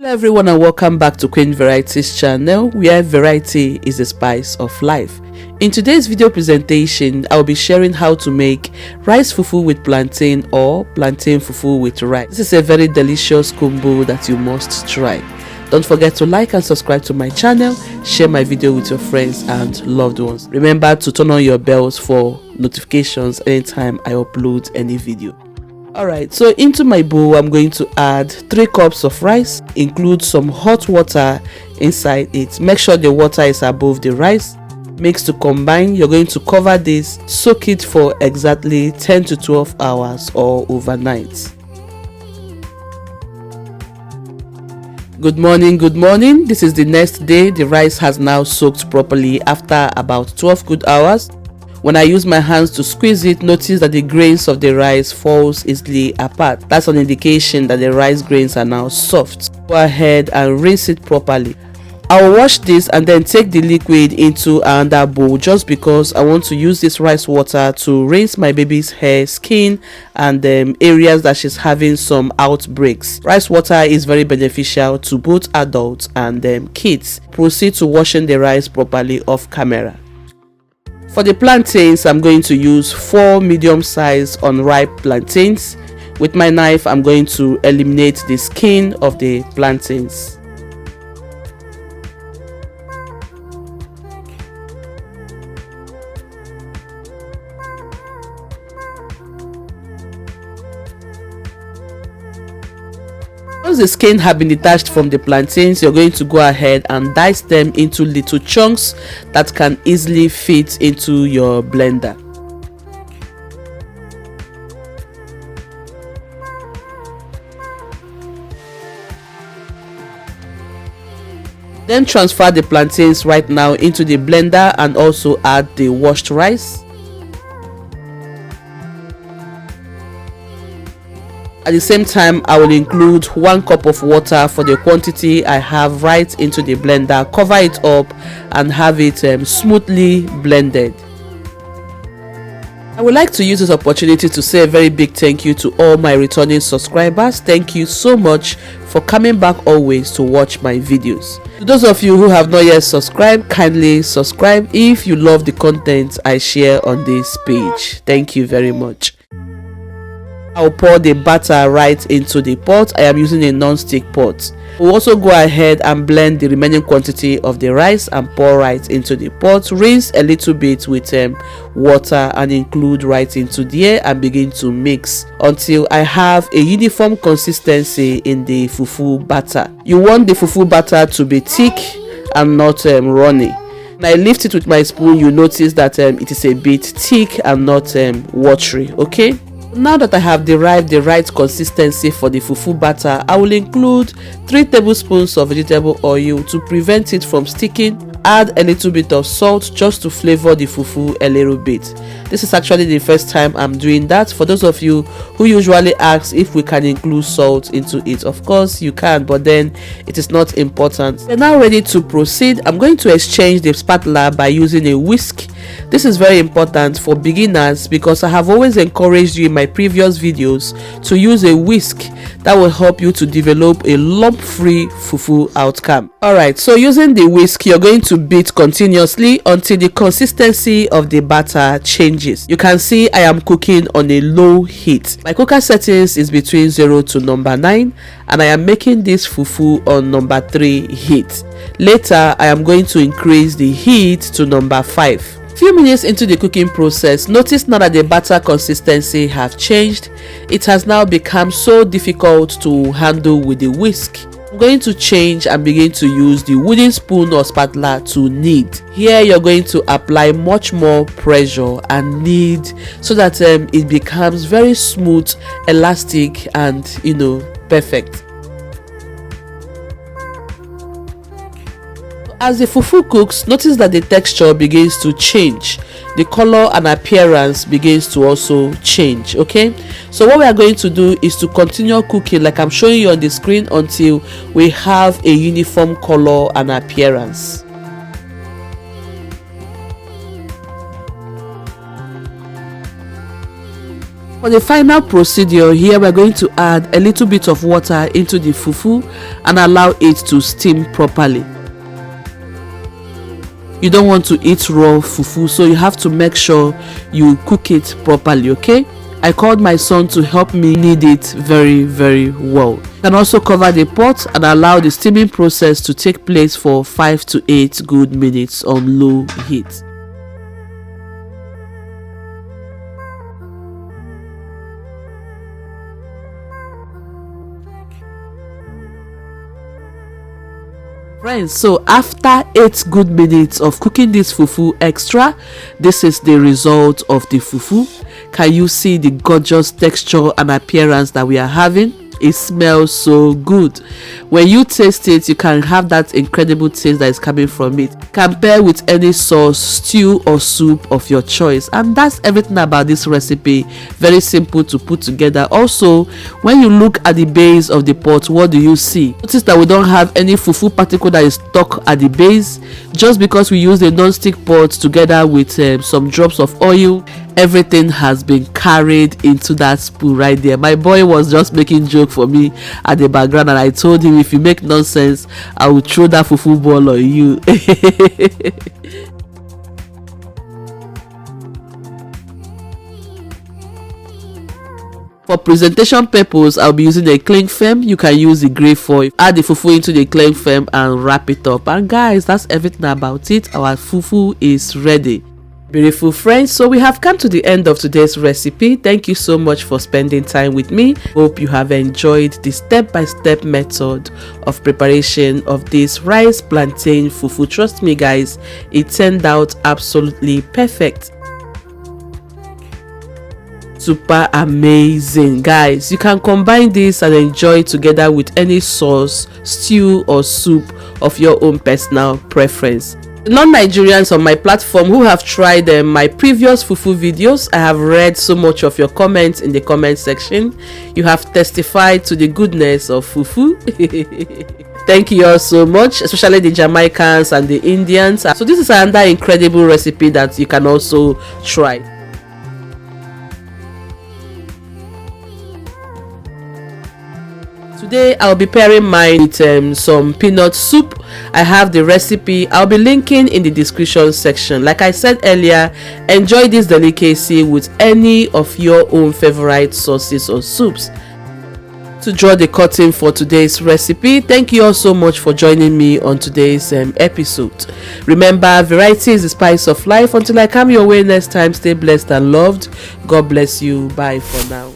Hello everyone and welcome back to Queenvarieties channel, where variety is the spice of life. In today's video presentation, I'll be sharing how to make rice fufu with plantain or plantain fufu with rice. This is a very delicious combo that you must try. Don't forget to like and subscribe to my channel, share my video with your friends and loved ones. Remember to turn on your bells for notifications anytime I upload any video. Alright, so into my bowl I'm going to add 3 cups of rice, include some hot water inside it. Make sure the water is above the rice. Mix to combine. You're going to cover this, soak it for exactly 10 to 12 hours or overnight. Good morning, good morning. This is the next day. The rice has now soaked properly after about 12 good hours. When I use my hands to squeeze it, notice that the grains of the rice falls easily apart. That's an indication that the rice grains are now soft. Go ahead and rinse it properly. I'll wash this and then take the liquid into another bowl, just because I want to use this rice water to rinse my baby's hair, skin and areas that she's having some outbreaks. Rice water is very beneficial to both adults and kids. Proceed to washing the rice properly off camera. For the plantains, I'm going to use 4 medium-sized unripe plantains. With my knife, I'm going to eliminate the skin of the plantains. Once the skin have been detached from the plantains, you're going to go ahead and dice them into little chunks that can easily fit into your blender. Then transfer the plantains right now into the blender and also add the washed rice. At the same time, I will include 1 cup of water for the quantity I have right into the blender. Cover it up and have it smoothly blended. I would like to use this opportunity to say a very big thank you to all my returning subscribers. Thank you so much for coming back always to watch my videos. To those of you who have not yet subscribed, kindly subscribe if you love the content I share on this page. Thank you very much. I'll pour the batter right into the pot. I am using a non-stick pot. We'll also go ahead and blend the remaining quantity of the rice and pour right into the pot. Rinse a little bit with water and include right into there and begin to mix until I have a uniform consistency in the fufu batter. You want the fufu batter to be thick and not runny. When I lift it with my spoon, you notice that it is a bit thick and not watery. Okay. Now that I have derived the right consistency for the fufu batter, I will include 3 tablespoons of vegetable oil to prevent it from sticking. Add a little bit of salt just to flavor the fufu a little bit. This is actually the first time I'm doing that. For those of you who usually ask if we can include salt into it, of course you can, but then it is not important. We're now ready to proceed. I'm going to exchange the spatula by using a whisk. This is very important for beginners because I have always encouraged you in my previous videos to use a whisk. That will help you to develop a lump-free fufu outcome. Alright, so using the whisk, you're going to beat continuously until the consistency of the batter changes. You can see I am cooking on a low heat. My cooker settings is between 0 to number 9 and I am making this fufu on number 3 heat. Later, I am going to increase the heat to number 5. Few minutes into the cooking process, notice now that the batter consistency have changed. It has now become so difficult to handle with the whisk. I'm going to change and begin to use the wooden spoon or spatula to knead. Here you're going to apply much more pressure and knead so that it becomes very smooth, elastic and perfect. As the fufu cooks, notice that the texture begins to change. The color and appearance begins to also change. Okay, so what we are going to do is to continue cooking like I'm showing you on the screen until we have a uniform color and appearance. For the final procedure, here we're going to add a little bit of water into the fufu and allow it to steam properly. You don't want to eat raw fufu, so you have to make sure you cook it properly, okay? I called my son to help me knead it very, very well. You can also cover the pot and allow the steaming process to take place for 5 to 8 good minutes on low heat. Friends, so after 8 good minutes of cooking this fufu extra, this is the result of the fufu. Can you see the gorgeous texture and appearance that we are having? It smells so good. When you taste it, you can have that incredible taste that is coming from it. Compare with any sauce, stew or soup of your choice. And that's everything about this recipe. Very simple to put together. Also, when you look at the base of the pot, what do you see? Notice that we don't have any fufu particle that is stuck at the base. Just because we use a non-stick pot together with some drops of oil, everything has been carried into that spoon right there. My boy was just making joke for me at the background, and I told him, if you make nonsense, I will throw that fufu ball on you. For presentation purpose, I'll be using a cling film. You can use the gray foil. Add the fufu into the cling film and wrap it up. And guys, that's everything about it. Our fufu is ready. Beautiful friends, so we have come to the end of today's recipe. Thank you so much for spending time with me. Hope you have enjoyed the step-by-step method of preparation of this rice plantain fufu. Trust me guys, it turned out absolutely perfect. Super amazing guys. You can combine this and enjoy together with any sauce, stew or soup of your own personal preference. Non-Nigerians on my platform who have tried my previous fufu videos, I have read so much of your comments in the comment section. You have testified to the goodness of fufu. Thank you all so much, especially the Jamaicans and the Indians. So this is another incredible recipe that you can also try. Today I'll be pairing mine with some peanut soup. I have the recipe. I'll be linking in the description section. Like I said earlier, enjoy this delicacy with any of your own favorite sauces or soups. To draw the curtain for today's recipe, thank you all so much for joining me on today's episode. Remember, variety is the spice of life. Until I come your way next time, stay blessed and loved. God bless you. Bye for now.